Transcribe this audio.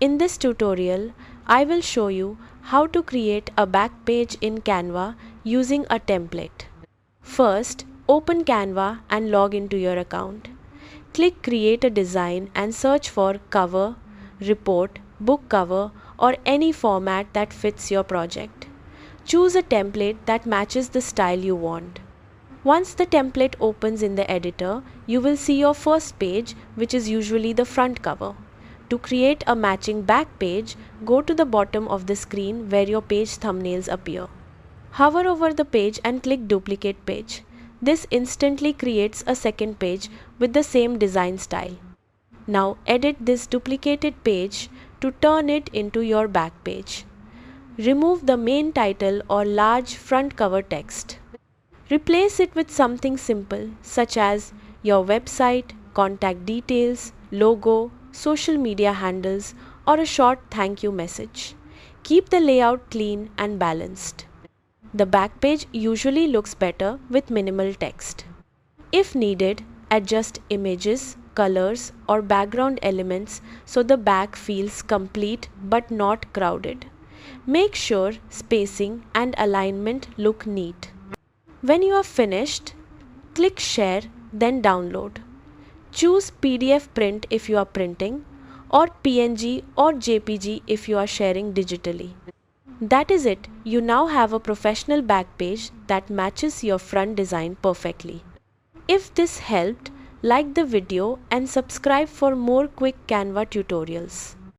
In this tutorial, I will show you how to create a back page in Canva using a template. First, open Canva and log into your account. Click Create a Design and search for cover, report, book cover, or any format that fits your project. Choose a template that matches the style you want. Once the template opens in the editor, you will see your first page, which is usually the front cover. To create a matching back page, go to the bottom of the screen where your page thumbnails appear. Hover over the page and click Duplicate Page. This instantly creates a second page with the same design style. Now edit this duplicated page to turn it into your back page. Remove the main title or large front cover text. Replace it with something simple such as your website, contact details, logo, social media handles, or a short thank you message. Keep the layout clean and balanced. The back page usually looks better with minimal text. If needed, adjust images, colors, or background elements so the back feels complete but not crowded. Make sure spacing and alignment look neat. When you are finished, click Share, then Download. Choose PDF print if you are printing, or PNG or JPG if you are sharing digitally. That is it. You now have a professional back page that matches your front design perfectly. If this helped, like the video and subscribe for more quick Canva tutorials.